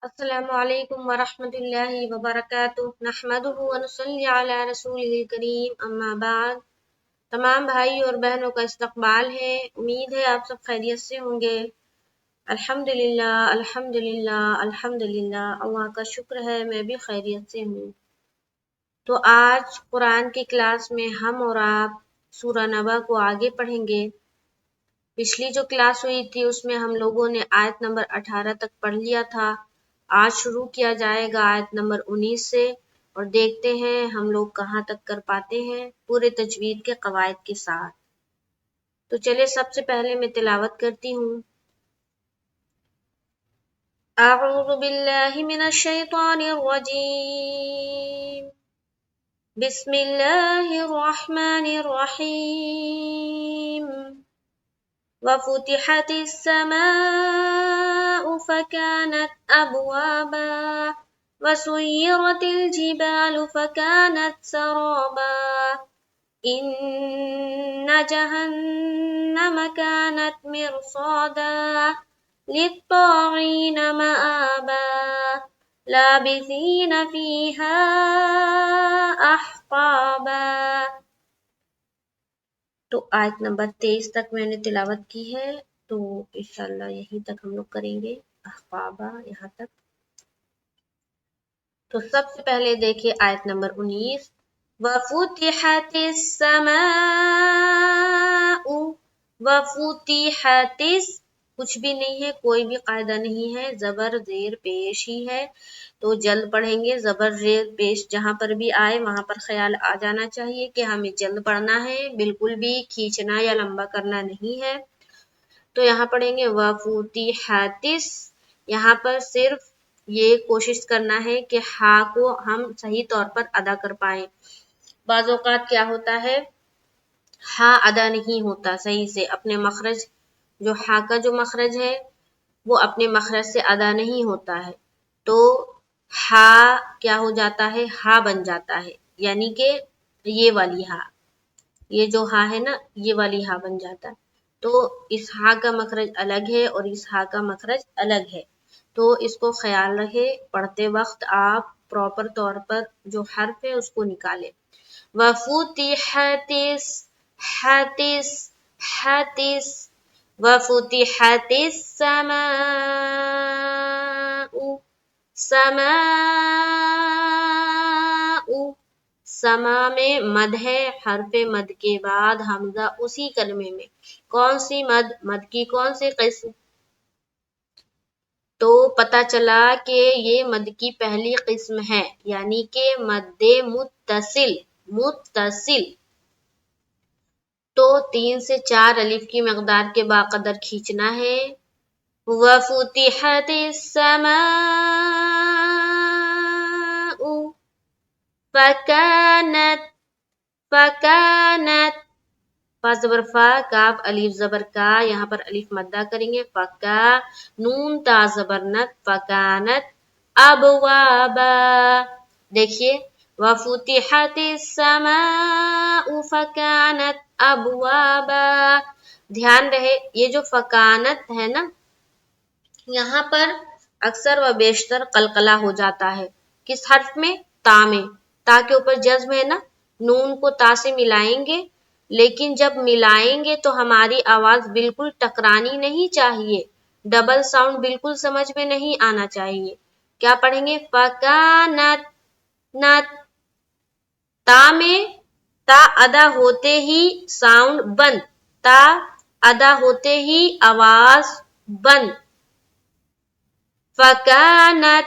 السلام علیکم ورحمۃ اللہ وبرکاتہ نحمدہ ونصلی علی رسولہ الکریم اما بعد۔ تمام بھائی اور بہنوں کا استقبال ہے، امید ہے آپ سب خیریت سے ہوں گے۔ الحمدللہ الحمدللہ الحمدللہ، اللہ کا شکر ہے میں بھی خیریت سے ہوں۔ تو آج قرآن کی کلاس میں ہم اور آپ سورہ نبا کو آگے پڑھیں گے۔ پچھلی جو کلاس ہوئی تھی اس میں ہم لوگوں نے آیت نمبر 18 تک پڑھ لیا تھا۔ آج شروع کیا جائے گا آیت نمبر 19 سے، اور دیکھتے ہیں ہم لوگ کہاں تک کر پاتے ہیں پورے تجوید کے قواعد کے ساتھ۔ تو چلے سب سے پہلے میں تلاوت کرتی ہوں۔ اعوذ باللہ من الشیطان الرجیم، بسم اللہ الرحمن الرحیم۔ وفتحت السماء فكانت أبوابا وسيرت الجبال فكانت سرابا إن جهنم كانت مرصادا للطاغين مآبا لابثين فيها أحقابا۔ تو آیت نمبر 23 تک میں نے تلاوت کی ہے، تو انشاءاللہ یہیں تک ہم لوگ کریں گے، احقابہ یہاں تک۔ تو سب سے پہلے دیکھیں آیت نمبر 19، وَفُتِحَتِ السَّمَاءُ۔ وَفُتِحَتِ، کچھ بھی نہیں ہے، کوئی بھی قاعدہ نہیں ہے، زبر زیر پیش ہی ہے، تو جلد پڑھیں گے۔ زبر زیر پیش جہاں پر بھی آئے وہاں پر خیال آ جانا چاہیے کہ ہمیں جلد پڑھنا ہے، بالکل بھی کھینچنا یا لمبا کرنا نہیں ہے۔ تو یہاں پڑھیں گے وَفُتِحَتِ، یہاں پر صرف یہ کوشش کرنا ہے کہ ہا کو ہم صحیح طور پر ادا کر پائیں۔ بعض اوقات کیا ہوتا ہے، ہا ادا نہیں ہوتا صحیح سے، اپنے مخرج جو ہا کا جو مخرج ہے وہ اپنے مخرج سے ادا نہیں ہوتا ہے، تو ہا کیا ہو جاتا ہے، ہا بن جاتا ہے، یعنی کہ یہ والی ہا، یہ جو ہا ہے نا یہ والی ہا بن جاتا ہے۔ تو اس ہا کا مخرج الگ ہے اور اس ہا کا مخرج الگ ہے، تو اس کو خیال رکھے، پڑھتے وقت آپ پراپر طور پر جو حرف ہے اس کو نکالے۔ وَفُتِحَتِ حَتِس وَفُتِحَتِ السَّمَاءُ سَمَاءُ، سما میں مد ہے، حرف مد کے بعد حمزہ اسی کلمے میں، کون سی مد، مد کی کون سی قسم، تو پتہ چلا کہ یہ مد کی پہلی قسم ہے، یعنی کہ مد متصل۔ تو 3 سے 4 الف کی مقدار کے باقدر کھینچنا ہے۔ وَفُتِحَتِ السَّمَاءُ فَكَانَتْ فا زبر فا، کاف الف زبر کا، یہاں پر الف مدہ کریں گے، فکا، نون تا زبر نت، فکانت ابوابا۔ دیکھیے وَفُتِحَتِ السَّمَاءُ فَكَانَتْ أَبْوَابًا، دھیان رہے یہ جو فکانت ہے نا، یہاں پر اکثر و بیشتر قلقلہ ہو جاتا ہے، کس حرف میں، تا میں، تا کے اوپر جزم ہے نا، نون کو تا سے ملائیں گے، لیکن جب ملائیں گے تو ہماری آواز بالکل ٹکرانی نہیں چاہیے، ڈبل ساؤنڈ بالکل سمجھ میں نہیں آنا چاہیے۔ کیا پڑھیں گے، فکانت، نت، تا میں تا ادا ہوتے ہی ساؤنڈ بند، تا ادا ہوتے ہی آواز بند، فکانت،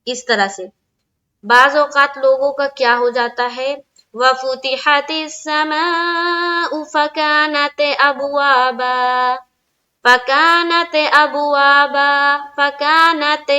اس طرح سے۔ بعض اوقات لوگوں کا کیا ہو جاتا ہے، وَفُتِحَتِ السَّمَاءُ فَكَانَتْ أَبْوَابًا، فَكَانَتْ أَبْوَابًا، فَكَانَتْ،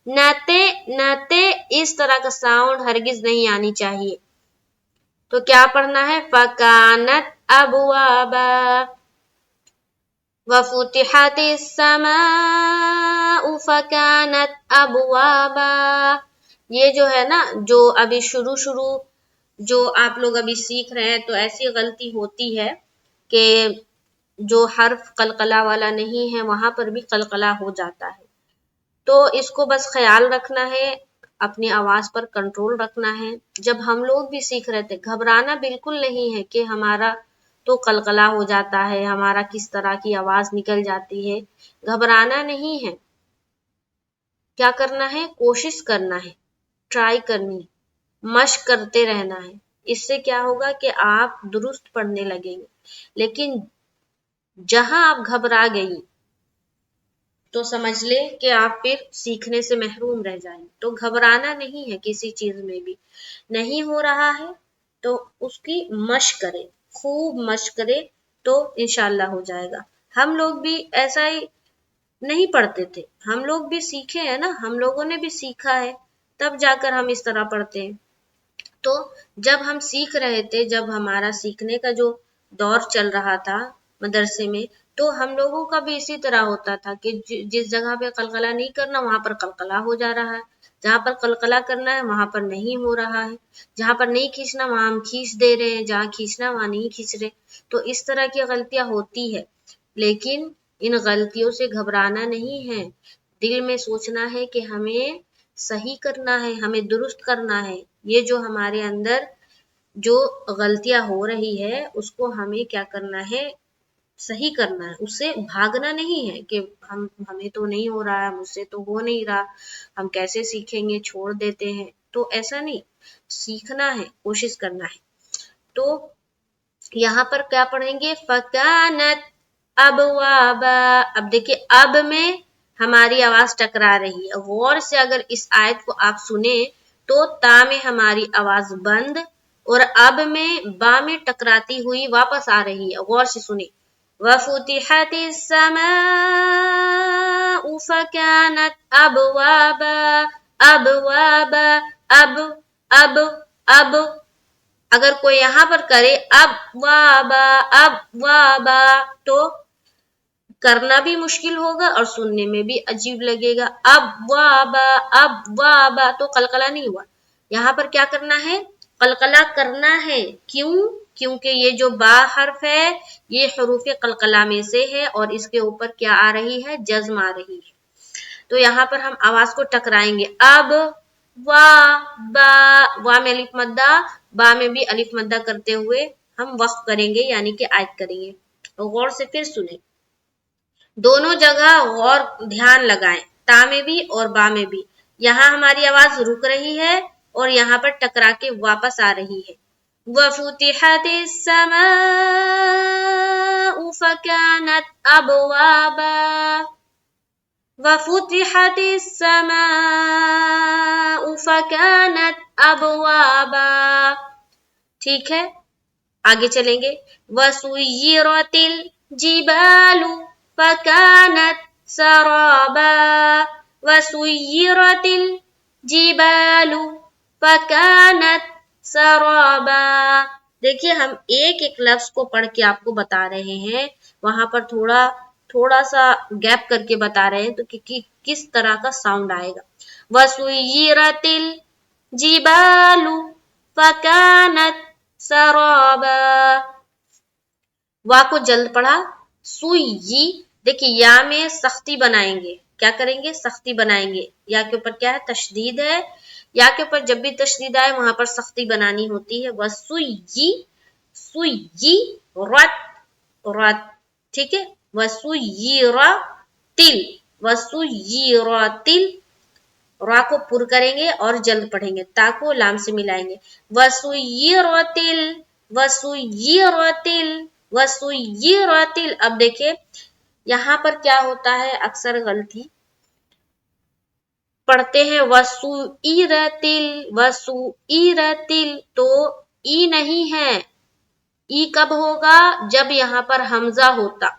نتے اس طرح کا ساؤنڈ ہرگز نہیں آنی چاہیے، تو کیا پڑھنا ہے، فَكَانَتْ أَبْوَابًا۔ وَفُتِحَتِ السَّمَاءُ فَكَانَتْ أَبْوَابًا، یہ جو ہے نا، جو ابھی شروع جو آپ لوگ ابھی سیکھ رہے ہیں، تو ایسی غلطی ہوتی ہے کہ جو حرف قلقلہ والا نہیں ہے وہاں پر بھی قلقلہ ہو جاتا ہے، तो इसको बस ख्याल रखना है, अपनी आवाज पर कंट्रोल रखना है। जब हम लोग भी सीख रहे थे, घबराना बिल्कुल नहीं है कि हमारा तो कलकला हो जाता है, हमारा किस तरह की आवाज निकल जाती है, घबराना नहीं है। क्या करना है, कोशिश करना है, ट्राई करनी है, मशक करते रहना है। इससे क्या होगा कि आप दुरुस्त पढ़ने लगेंगे। लेकिन जहां आप घबरा गई तो समझ ले कि आप फिर सीखने से महरूम रह जाएंगे। तो घबराना नहीं है किसी चीज में भी। नहीं हो रहा है तो उसकी मशक करे, खूब मशक करे, तो इंशाल्लाह हो जाएगा। हम लोग भी ऐसा ही नहीं पढ़ते थे, हम लोग भी सीखे हैं ना, हम लोगों ने भी सीखा है, तब जाकर हम इस तरह पढ़ते हैं। तो जब हम सीख रहे थे, जब हमारा सीखने का जो दौर चल रहा था मदरसे में, तो हम लोगों का भी इसी तरह होता था कि जिस जगह पे कलकला नहीं करना वहां पर कलकला हो जा रहा है, जहां पर कलकला करना है वहां पर नहीं हो रहा है, जहां पर नहीं खींचना वहां हम खींच दे रहे हैं, जहां खींचना वहां नहीं खींच रहे। तो इस तरह की गलतियां होती है, लेकिन इन गलतियों से घबराना नहीं है। दिल में सोचना है कि हमें सही करना है, हमें दुरुस्त करना है। ये जो हमारे अंदर जो गलतियां हो रही है उसको हमें क्या करना है, सही करना है। उससे भागना नहीं है कि हमें तो नहीं हो रहा है, मुझसे तो हो नहीं रहा, हम कैसे सीखेंगे, छोड़ देते हैं। तो ऐसा नहीं, सीखना है, कोशिश करना है। तो यहाँ पर क्या पढ़ेंगे, फकानत अबवाबा। अब देखिए, अब में हमारी आवाज टकरा रही है। गौर से अगर इस आयत को आप सुने तो ता में हमारी आवाज बंद और अब में बा में टकराती हुई वापस आ रही है। गौर से सुने, वफुतिहतिस समाउ फकानत अबवाबा। अबवाबा, अब अगर कोई यहां पर करे अब वाबा तो करना भी मुश्किल होगा और सुनने में भी अजीब लगेगा। अब वाबा तो कलकला नहीं हुआ। यहां पर क्या करना है, कलकला करना है। क्यों, क्योंकि ये जो बा हर्फ है ये हरूफ कलकला में से है और इसके ऊपर क्या आ रही है, जज्म आ रही है। तो यहाँ पर हम आवाज को टकराएंगे। अब वा में अलिफ मद्दा, बा में भी अलिफ मद्दा करते हुए हम वक्फ करेंगे, यानी कि आयत करेंगे। तो गौर से फिर सुने, दोनों जगह गौर ध्यान लगाएं, ता में भी और बा में भी। यहाँ हमारी आवाज रुक रही है और यहाँ पर टकरा के वापस आ रही है। वफुतिहतिस समाउ फकानत अबवाबा। वफुतिहतिस समाउ फकानत अबवाबा। ठीक है, आगे चलेंगे। वसुय्यिरतिल जिबालु फकानत सराबा। वसुय्यिरतिल जिबालु फकानत सराबा। देखिए, हम एक एक लफ्ज को पढ़ के आपको बता रहे हैं, वहां पर थोड़ा सा गैप करके बता रहे हैं तो किस तरह का साउंड आएगा। वसुय्यिरतिल जिबालु फकानत सराबा। वा को जल्द पढ़ा, सुई। देखिए, या में सख्ती बनाएंगे, क्या करेंगे, सख्ती बनाएंगे। या के ऊपर क्या है, तशदीद है। या के ऊपर जब भी तशदीद आए वहां पर सख्ती बनानी होती है। वसुई, सुई रत, ठीक है। वसुय्यिरतिल, वसुय्यिरतिल। रा को पुर करेंगे और जल्द पढ़ेंगे, ता को लाम से मिलाएंगे। वसुय्यिरतिल, वसुय्यिरतिल, वसुय्यिरतिल। अब देखिए, यहां पर क्या होता है, अक्सर गलती पढ़ते हैं वसुइरतिल, वसुइरतिल, तो ई नहीं है। ई कब होगा, जब यहां पर हमजा होता।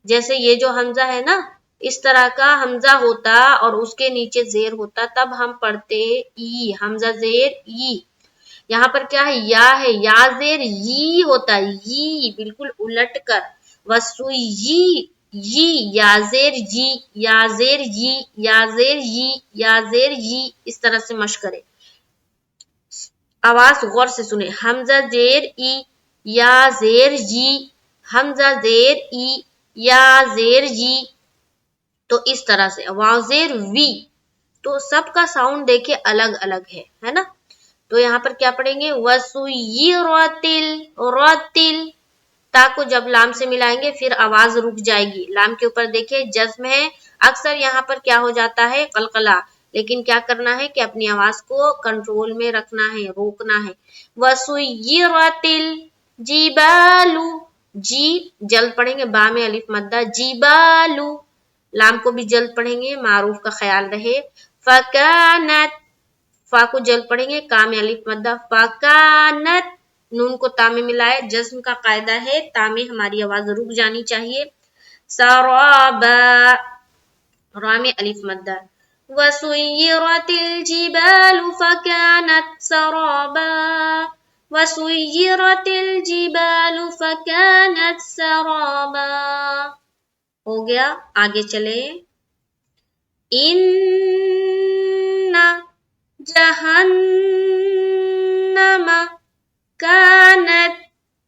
जैसे ये जो हमजा है ना, इस तरह का हमजा होता और उसके नीचे जेर होता, तब हम पढ़ते ई, हमजा जेर ई। यहाँ पर क्या है, या है, या जेर यी होता है, यी बिल्कुल उलट कर। वसुई, यी, या जेर जी, या जेर यी, या जेर यी, या जेर यी। इस तरह से मश करे। आवाज गौर से सुने, हमजा जेर ई, या जेर जी, हमजा जेर ई, या जेर जी। तो तो इस तरह से वाजेर वी, तो सबका साउंड देखिए अलग अलग है ना। तो यहाँ पर क्या पढ़ेंगे, वसुय्यिरतिल रतिल, ता को जब लाम से मिलाएंगे फिर आवाज रुक जाएगी, लाम के ऊपर देखिए जज्म है, अक्सर यहाँ पर क्या हो जाता है कलकला, लेकिन क्या करना है कि अपनी आवाज को कंट्रोल में रखना है, रोकना है। वसुय्यिरतिल जिबालू, जी जल्द पढ़ेंगे, बा में अलिफ मद्दा, जिबालू, लाम को भी जल्द पढ़ेंगे, मारूफ का ख्याल रहे। फकानत, फा को जल्द पढ़ेंगे, का में अलिफ मद्दा, फकानत, नून को ता में मिलाए, जज्म का कायदा है, ता में हमारी आवाज रुक जानी चाहिए। सराबा, रा में अलिफ मद्दा, वसुय्यिरतिल जिबालु फकानत सराबा, वसुय्यिरतिल जिबालु फकानत सराबा। हो गया, आगे चले। इन्ना जहन्नम कानत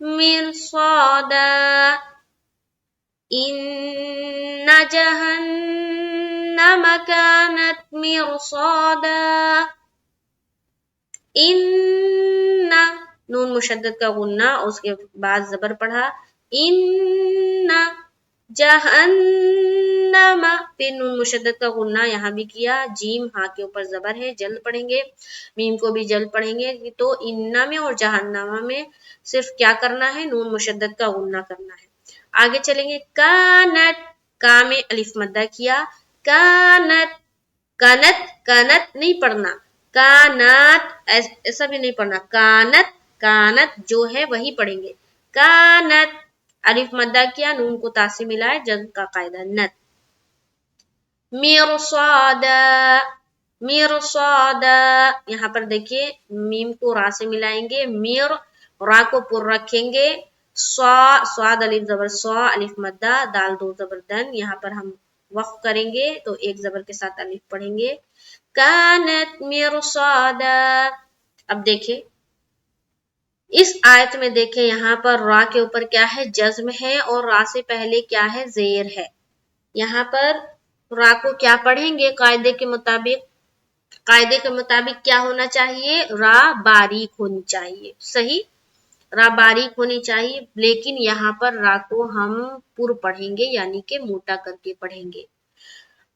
मिरसादा, इन्ना जहन्नम कानत मिरसादा, इन्ना, नून मुशद्दद का गुन्ना, उसके बाद जबर पढ़ा, इन्ना जहन्नम, फिर नून मुशद्दद का गुन्ना यहाँ भी किया, जीम हाँ के ऊपर जबर है, जल्द पढ़ेंगे, मीम को भी जल्द पढ़ेंगे। तो इन्ना में और जहन्नमा में सिर्फ क्या करना है, नून मुशद्दद का गुन्ना करना है। आगे चलेंगे, कानत, का में अलिफ मद्दा किया, कानत, कानत, कानत नहीं पढ़ना, कानत ऐसा भी नहीं पढ़ना, कानत, कानत जो है वही पढ़ेंगे, कानत, अलिफ मद्दा किया, नून को ता से मिलाए, जज्म का कायदा, नत। मिरसादा, मिरसादा, यहाँ पर देखिए मीम को रा से मिलाएंगे, मिर, रा को पुर रखेंगे, स्वाद अलिफ जबर स्वा, अलिफ मद्दा, दाल दो जबर दन, यहाँ पर हम वक्फ करेंगे तो एक जबर के साथ अलिफ पढ़ेंगे, कानत मिरसादा। अब देखिए इस आयत में देखें, यहाँ पर रा के ऊपर क्या है, जज्म है, और रा से पहले क्या है, जेर है। यहाँ पर रा को क्या पढ़ेंगे कायदे के मुताबिक, कायदे के मुताबिक क्या होना चाहिए, रा बारीक होनी चाहिए, सही, रा बारीक होनी चाहिए, लेकिन यहाँ पर रा को हम पुर पढ़ेंगे, यानी कि मोटा करके पढ़ेंगे।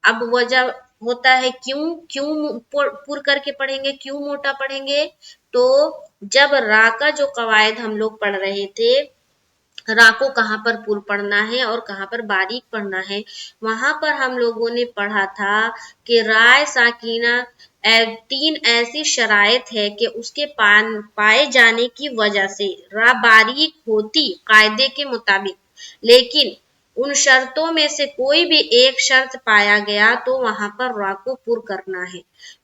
अब वजह होता है क्यों क्यों पुर करके पढ़ेंगे, क्यों मोटा पढ़ेंगे, तो जब रा का जो कवायद हम लोग पढ़ रहे थे, रा को कहाँ पर पुर पढ़ना है और कहाँ पर बारीक पढ़ना है, वहां पर हम लोगों ने पढ़ा था कि राय साकीना तीन ऐसी शराइत है कि उसके पाए जाने की वजह से रा बारीक होती कायदे के मुताबिक, लेकिन उन शर्तों में से कोई भी एक शर्त पाया गया तो वहां पर रा को पुर करना है।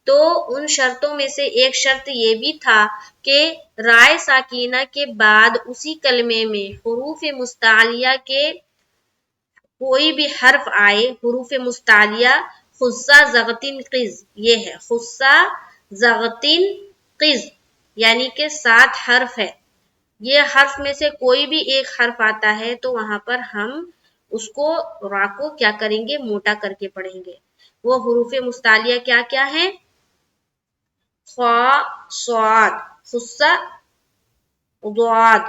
तो उन शर्तों में से एक शर्त ये भी था कि राय साकीना के बाद उसी कलमे में हुरूफ मुस्तालिया के कोई भी हर्फ आए, हुरूफ मुस्तालिया, खुस्सा ज़गतिन क़िज़, ये है खुस्सा ज़गतिन क़िज़, यानी कि 7 हर्फ है, ये हर्फ में से कोई भी एक हर्फ आता है तो वहां पर हम उसको रा को क्या करेंगे, मोटा करके पढ़ेंगे। वो हुरूफ मुस्तालिया क्या क्या है, स्वाद, खुस्सा, ज़ाद,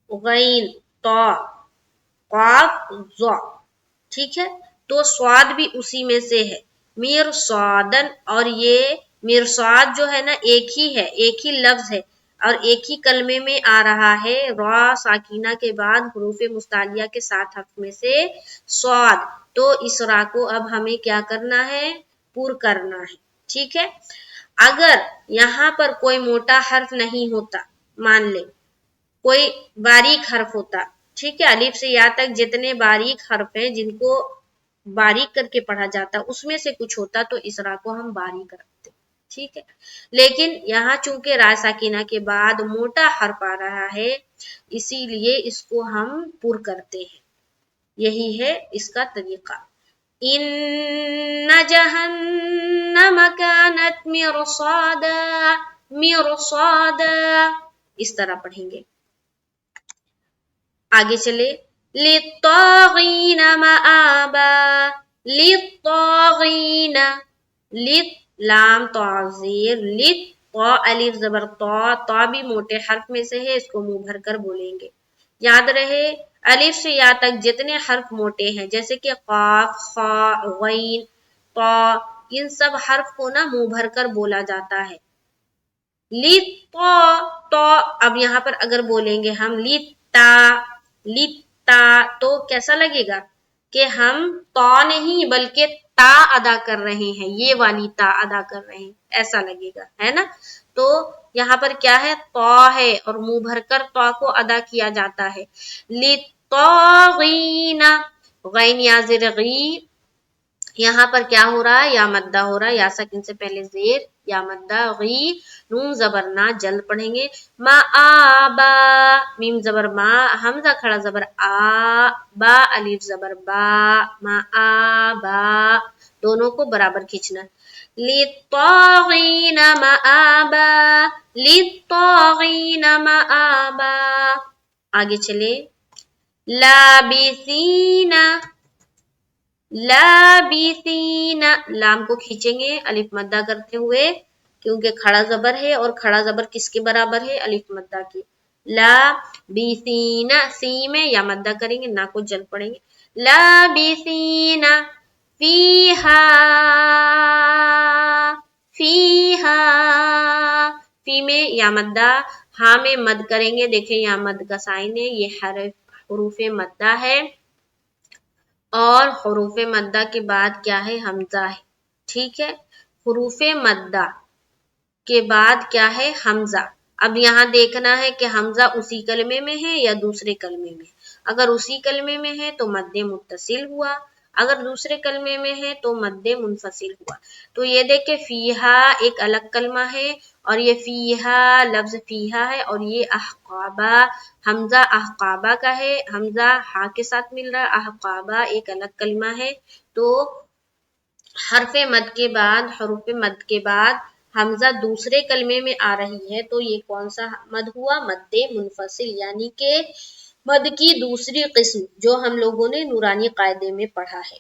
गैन, ता, क़ाफ, ज़ा, ठीक है। तो स्वाद भी उसी में से है, मिरसादन, और ये मिरसाद जो है ना एक ही है, एक ही लफ्ज है और एक ही कलमे में आ रहा है, रा साकिना के बाद हुरूफ मुस्तालिया के 7 हर्फ में से स्वाद। तो इस रा को अब हमें क्या करना है, पुर करना है, ठीक है। अगर यहाँ पर कोई मोटा हर्फ नहीं होता, मान ले कोई बारीक हर्फ होता, ठीक है, अलिफ से या तक जितने बारीक हर्फ हैं जिनको बारीक करके पढ़ा जाता, उसमें से कुछ होता तो इस रा को हम बारीक रखते, ठीक है। लेकिन यहाँ चूंकि रा साकिना के बाद मोटा हर्फ आ रहा है, इसीलिए इसको हम पुर करते हैं, यही है इसका तरीका। इन्ना जहन्नम कानत मिरसादा, मिरसादा, इस तरह पढ़ेंगे। आगे चले, लित्तागीन मआबा, लित्तागीन, लित लाम ताज़ीर, लित ता अलिफ जबर ता भी मोटे हर्फ में से है, इसको मुंह भर कर बोलेंगे। याद रहे अलिफ से या तक जितने हर्फ मोटे हैं जैसे कि काफ, खा, गईन, ता, इन सब हर्फ को ना मुंह भर कर बोला जाता है। लित्ता, तो अब यहाँ पर अगर बोलेंगे हम लित्ता, लित्ता, तो कैसा लगेगा कि हम ता नहीं बल्कि ता अदा कर रहे हैं, ये वाली ता अदा कर रहे हैं, ऐसा लगेगा, है ना। तो यहाँ पर क्या है, ता है और मुंह भरकर ता को अदा किया जाता है। लित्तागीना, गैन या ज़ेर गी, यहाँ पर क्या हो रहा है, या मद्दा हो रहा है, या सकिन से पहले जेर या मद्दा, गी नून जबर ना, जल्द पढ़ेंगे। मा आ बा, मीम जबर मा, हमजा खड़ा जबर आ, बा अलिफ जबर बा, मा आ बा, दोनों को बराबर खींचना। लित्तागीन माआबा, लित्तागीन माआबा, आगे चले। लाबिसीना, लाबिसीना, लाम को खींचेंगे अलिफ मद्दा करते हुए, क्योंकि खड़ा जबर है और खड़ा जबर किसके बराबर है, अलिफ मद्दा की। ला बीसीना, सी में या मद्दा करेंगे, ना को जल पड़ेंगे। ला बीसीना फीहा, फीहा, फी में या मद्दा, हा में मद करेंगे, देखें यहाँ मद का साइन है, ये हुरूफे मद्दा है और हुरूफे मद्दा के बाद क्या है, हमजा है, ठीक है। हुरूफे मद्दा के बाद क्या है, हमजा। अब यहाँ देखना है कि हमजा उसी कलमे में है या दूसरे कलमे में। अगर उसी कलमे में है तो मद्दे मुत्तसिल हुआ, अगर दूसरे कलमे में है तो मद्दे मुनफसिल हुआ। तो ये देखे फीहा एक अलग कलमा है और ये फीहा लफ्ज फीहा है और ये अहकाबा, हमजा अहकाबा का है, हमजा हा के साथ मिल रहा है, अहकाबा एक अलग कलमा है। तो हरफे मद के बाद, हरूफे मद के बाद हमजा दूसरे कलमे में आ रही है, तो ये कौन सा मद हुआ, मद्दे मुनफसिल, यानी कि मद की दूसरी किस्म जो हम लोगों ने नूरानी कायदे में पढ़ा है।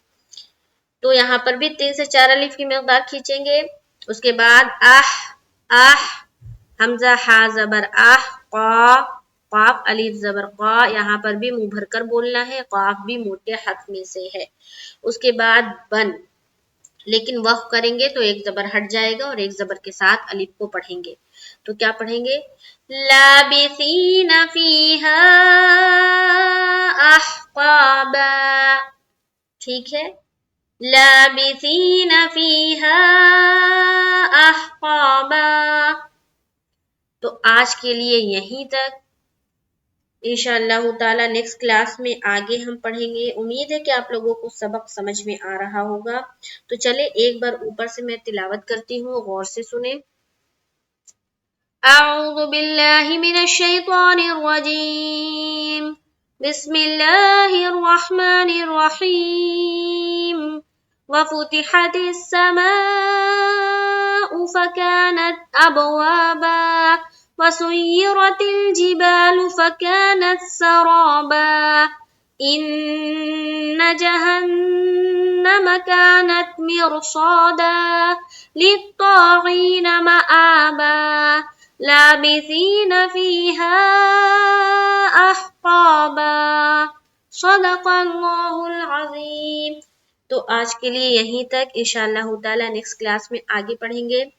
तो यहाँ पर भी 3 से 4 अलिफ की मिकदार खींचेंगे। उसके बाद आह, आह, हमजा हा जबर आह, क़ा, क़ाफ अलिफ जबर क़ा, यहाँ पर भी मुंह भरकर बोलना है, क़ाफ भी मोटे हर्फ में से है। उसके बाद बन, लेकिन वक्फ करेंगे तो एक जबर हट जाएगा और एक जबर के साथ अलिफ को पढ़ेंगे। तो क्या पढ़ेंगे, लाबिसीना फीहा अहक़ाबा, ठीक है, लाबिसीना फीहा अहक़ाबा। तो आज के लिए यहीं तक, इंशाअल्लाह ताला नेक्स्ट क्लास में आगे हम पढ़ेंगे। उम्मीद है कि आप लोगों को सबक समझ में आ रहा होगा। तो चले एक बार ऊपर से मैं तिलावत करती हूँ, गौर से सुने। अऊज़ु बिल्लाहि मिनश शैतानिर रजीम, बिस्मिल्लाहिर रहमानिर रहीम, वफुतिहतिस समाउ फकानत अबवाबा, वसुय्यिरतिल जिबालु फकानत सराबा, इन्न जहन्नम कानत मिरसादा, लित्तागीन मआबा, लाबिसीन फीहा अहक़ाबा। सदक़ल्लाहुल अज़ीम। तो आज के लिए यहीं तक, इंशाअल्लाह ताला नेक्स्ट क्लास में आगे पढ़ेंगे।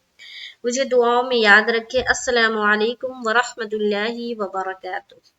मुझे दुआओं में याद रखें। अस्सलामु अलैकुम व रहमतुल्लाहि व बरकातुहू।